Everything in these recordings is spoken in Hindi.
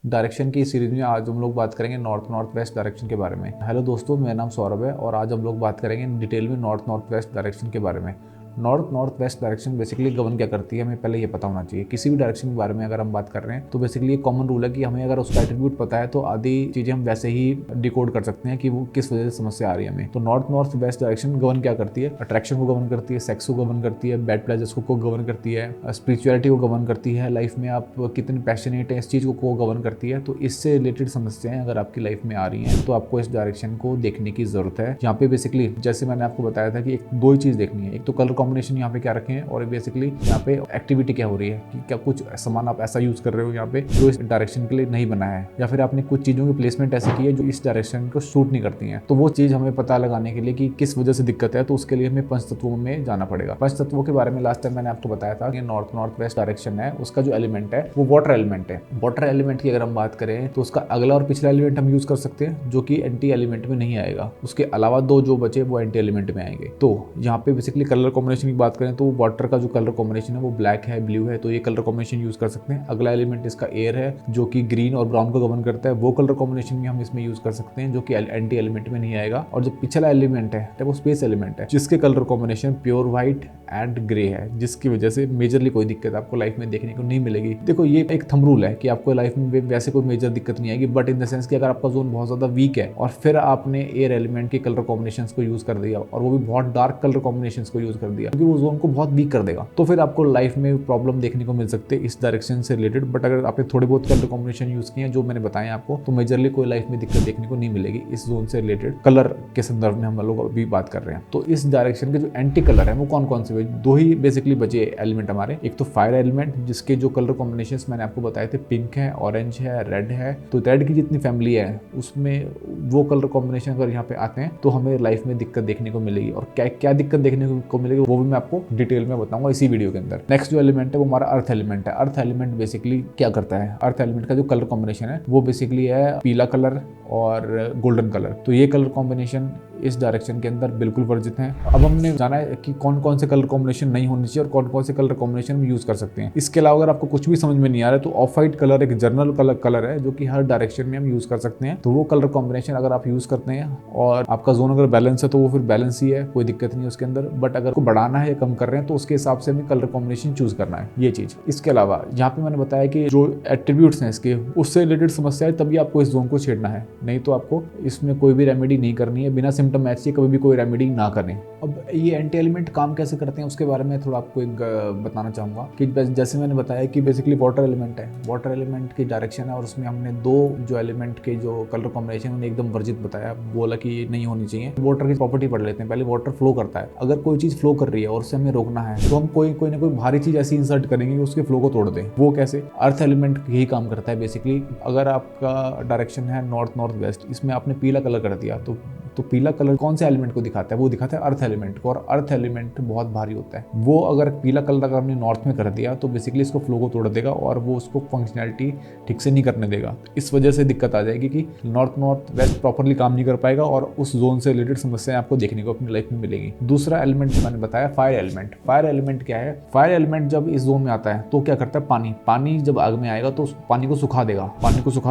डायरेक्शन की सीरीज में आज हम लोग बात करेंगे नॉर्थ नॉर्थ वेस्ट डायरेक्शन के बारे में। हेलो दोस्तों, मेरा नाम सौरभ है और आज हम लोग बात करेंगे डिटेल में नॉर्थ नॉर्थ वेस्ट डायरेक्शन के बारे में। North north west direction basically govern क्या करती है, हमें पहले ये पता होना चाहिए। किसी भी डायरेक्शन के बारे में अगर हम बात कर रहे हैं तो बेसिकली एक कॉमन रूल है कि हमें अगर उसका एट्रीब्यूट पता है तो आधी चीज़ें हम वैसे ही डिकोड कर सकते हैं कि वो किस वजह से समस्या आ रही है हमें। तो north north west direction govern क्या करती है, अट्रैक्शन को गवर्न करती है, सेक्स को गवर्न करती है, बैड प्लेजर्स को गवर्न करती है, स्पिरिचुअलिटी को गवर्न करती है, लाइफ में आप कितने पैशनेट हैं इस चीज़ को गवर्न करती है। तो इससे रिलेटेड समस्याएं अगर आपकी लाइफ में आ रही हैं तो आपको इस डायरेक्शन को देखने की जरूरत है। यहाँ पे बेसिकली जैसे मैंने आपको बताया था कि एक दो ही चीज़ देखनी है, एक तो कलर कॉम्बिनेशन यहाँ पे क्या हैं और बेसिकली यहाँ पे एक्टिविटी क्या हो रही है कि क्या कुछ सामान आप ऐसा यूज कर रहे हो यहाँ पे जो इस डायरेक्शन के लिए नहीं बना है, या फिर आपने कुछ चीजों की प्लेसमेंट ऐसी की है जो इस डायरेक्शन को सूट नहीं करती हैं। तो वो चीज हमें पता लगाने के लिए कि किस वजह से दिक्कत है, तो उसके लिए हमें पंच तत्वों में जाना पड़ेगा। पंच तत्वों के बारे में लास्ट टाइम मैंने आपको बताया था कि नॉर्थ नॉर्थ वेस्ट डायरेक्शन है, उसका जो एलिमेंट है वो वाटर एलिमेंट है। वाटर एलिमेंट की अगर हम बात करें तो उसका अगला और पिछला एलिमेंट हम यूज कर सकते हैं जो कि एंटी एलिमेंट में नहीं आएगा। उसके अलावा दो जो बचे वो एंटी एलिमेंट में आएंगे। तो यहाँ पे बेसिकली कलर कॉम्बिनेशन की बात करें तो वाटर का जो कलर कॉम्बिनेशन है वो ब्लैक है, ब्लू है, तो ये कलर कॉम्बिनेशन यूज कर सकते हैं। अगला एलिमेंट इसका एयर है जो कि ग्रीन और ब्राउन को गवर्न करता है, वो कलर कॉम्बिनेशन भी हम इसमें यूज कर सकते हैं जो कि एंटी एलिमेंट में नहीं आएगा। और जो पिछला एलिमेंट है वो स्पेस एलिमेंट है जिसके colour combination pure white and grey है, जिसकी वजह से मेजरली कोई दिक्कत आपको लाइफ में देखने को नहीं मिलेगी। देखो ये एक थंब रूल है कि आपको लाइफ में वैसे कोई मेजर दिक्कत नहीं आएगी, बट इन द सेंस कि अगर आपका जोन बहुत ज्यादा वीक है और फिर आपने एयर एलिमेंट के कलर कॉम्बिनेशन को यूज कर दिया और वो भी बहुत डार्क कलर कॉम्बिनेशन को यूज कर दिया, क्योंकि वो जोन को बहुत वीक कर देगा, तो फिर आपको लाइफ में प्रॉब्लम देखने को मिल सकते हैं इस डायरेक्शन से रिलेटेड। बट अगर आपने थोड़े बहुत कलर कॉम्बिनेशन यूज किए हैं जो मैंने बताया आपको, तो मेजरली कोई लाइफ में दिक्कत देखने को नहीं मिलेगी इस जोन से रिलेटेड। कलर के संदर्भ में हम लोग अभी बात कर रहे हैं। तो इस डायरेक्शन के जो एंटी कलर है वो कौन कौन से, दो ही बेसिकली बचे एलिमेंट हमारे। एक तो फायर एलिमेंट जिसके जो कलर कॉम्बिनेशन मैंने आपको बताए थे, पिंक है, ऑरेंज है, रेड है। तो रेड की जितनी फैमिली है उसमें वो कलर कॉम्बिनेशन अगर यहाँ पे आते हैं तो हमें लाइफ में दिक्कत देखने को मिलेगी। और क्या क्या दिक्कत देखने को मिलेगी वो भी मैं आपको डिटेल में बताऊंगा इसी वीडियो के अंदर। नेक्स्ट जो एलिमेंट है वो हमारा अर्थ एलिमेंट है। अर्थ एलिमेंट बेसिकली क्या करता है, अर्थ एलिमेंट का जो कलर कॉम्बिनेशन है वो बेसिकली है पीला कलर और गोल्डन कलर। तो ये कलर कॉम्बिनेशन इस डायरेक्शन के अंदर बिल्कुल वर्जित है। अब हमने जाना है कि कौन कौन से कलर कॉम्बिनेशन नहीं होने चाहिए और कौन कौन से कलर कॉम्बिनेशन हम यूज कर सकते हैं। इसके अलावा अगर आपको कुछ भी समझ में नहीं आ रहा है तो ऑफ वाइट कलर एक जनरल कलर है जो कि हर डायरेक्शन में हम यूज कर सकते हैं। तो वो कलर कॉम्बिनेशन अगर आप यूज करते हैं और आपका जोन अगर बैलेंस है तो वो फिर बैलेंस ही है, कोई दिक्कत नहीं है उसके अंदर। बट अगर को बढ़ाना है या कम कर रहे हैं तो उसके हिसाब से हमें कलर कॉम्बिनेशन चूज करना है, ये चीज। इसके अलावा यहाँ पे मैंने बताया कि जो एट्रीब्यूट्स हैं इसके उससे रिलेटेड समस्या है तभी आपको इस जोन को छेड़ना है, नहीं तो आपको इसमें कोई भी रेमेडी नहीं करनी है। बिना सिम्टम मैच के कभी भी कोई रेमेडी ना करें। अब ये एंटी एलिमेंट काम कैसे करते हैं उसके बारे में थोड़ा आपको एक बताना चाहूंगा कि जैसे मैंने बताया कि बेसिकली वाटर एलिमेंट है, वाटर एलिमेंट की डायरेक्शन है और उसमें हमने दो जो एलिमेंट के जो कलर कॉम्बिनेशन उन्हें एकदम वर्जित बताया, बोला कि ये नहीं होनी चाहिए। वाटर की प्रॉपर्टी पढ़ लेते हैं पहले। वाटर फ्लो करता है, अगर कोई चीज फ्लो कर रही है और उससे हमें रोकना है तो हम कोई ना कोई भारी चीज ऐसी इंसर्ट करेंगे कि उसके फ्लो को तोड़ दें। वो कैसे, अर्थ एलिमेंट यही काम करता है बेसिकली। अगर आपका डायरेक्शन है नॉर्थ नॉर्थ वेस्ट, इसमें आपने पीला कलर कर दिया तो पीला कलर कौन से एलिमेंट को दिखाता है, वो दिखाता है अर्थ एलिमेंट को। और अर्थ एलिमेंट बहुत भारी होता है, वो अगर पीला कलर अगर हमने नॉर्थ में कर दिया तो बेसिकली इसको फ्लो को तोड़ देगा और वो उसको फंक्शनैलिटी ठीक से नहीं करने देगा। इस वजह से दिक्कत आ जाएगी कि नॉर्थ नॉर्थ वेस्ट प्रॉपरली काम नहीं कर पाएगा और उस जोन से रिलेटेड समस्याएं आपको देखने को अपनी लाइफ में मिलेगी। दूसरा एलिमेंट मैंने बताया फायर एलिमेंट। फायर एलिमेंट क्या है, फायर एलिमेंट जब इस जोन में आता है तो क्या करता है, पानी जब आग में आएगा तो पानी को सुखा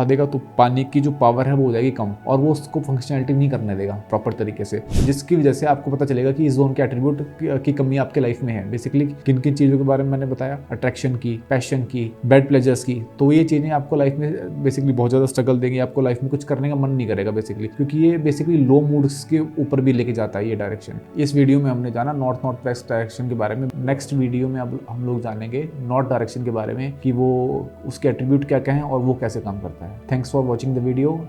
देगा, तो पानी की जो पावर है वो हो जाएगी कम और वो उसको फंक्शनैलिटी नहीं करने देगा प्रॉपर तरीके से, जिसकी वजह से आपको पता चलेगा कि इस जोन के एट्रीब्यूट की कमी आपके लाइफ में है। बेसिकली किन किन चीजों के बारे में मैंने बताया, अट्रैक्शन की, पैशन की, बैड प्लेजर्स की। तो ये चीजें आपको लाइफ में बेसिकली बहुत ज्यादा स्ट्रगल देंगी, आपको लाइफ में कुछ करने का मन नहीं करेगा बेसिकली, क्योंकि ये बेसिकली लो मूड्स के ऊपर भी लेके जाता है ये डायरेक्शन। इस वीडियो में हमने जाना नॉर्थ नॉर्थ वेस्ट डायरेक्शन के बारे में। नेक्स्ट वीडियो में अब हम लोग जानेंगे नॉर्थ डायरेक्शन के बारे में कि वो उसके एट्रीब्यूट क्या क्या हैं और वो कैसे काम करता है। Thanks for watching the video.